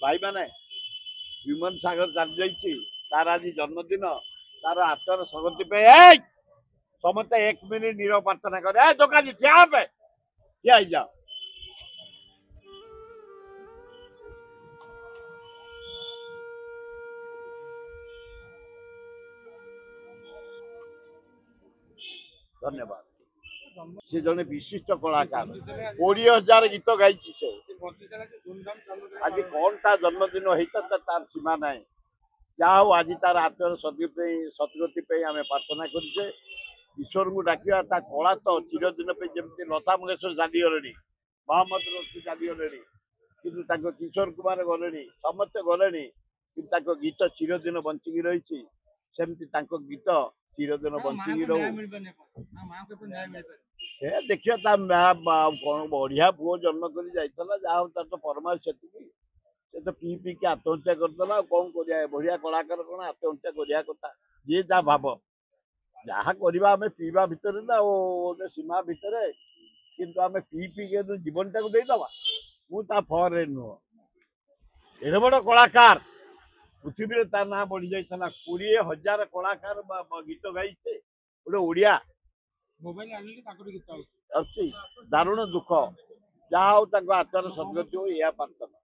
भाई मैंने विमन सागर चली तार आज जन्मदिन तार आत्मार सगति पे समस्ते 1 मिनिट नीरव प्रार्थना करे दोकानी ठिया जाओ धन्यवाद से जड़े विशिष्ट कलाकार 20,000 गीत गाई से आज कौन ता जन्मदिन होता तार सीमा ना जहा आज तार आत्मार सदगति आम प्रार्थना करे ईश्वर को डाकिया कला तो चिरदिन जमी लता मंगेशकर चलीगले मोहम्मद रफी चलीगले कि किशोर कुमार गले समस्ते गले कि गीत चिरदिन बंचिकी रही सेमती गीत चिरदिन बंचिकी से देखिए कौन बढ़िया पुओ जन्म कर जहाँ तो परमाश से तो पी पी के आत्महत्या करदेला कौन कर बढ़िया कलाकार कौन आत्महत्या करवा कथा जी जहाँ भाव जहाँ करवा आम पीवा भितर ना गोटे सीमा भितर किंतु आम पी पी के जीवन टाक देदबा मुझा फर नुह एड बड़ कलाकार पृथ्वी ता ना बढ़ी जाता 20,000 कलाकार गीत गाई गोटे ओडिया दारुण दुख जहाँ आत्मार सदगति हो या प्रार्थना।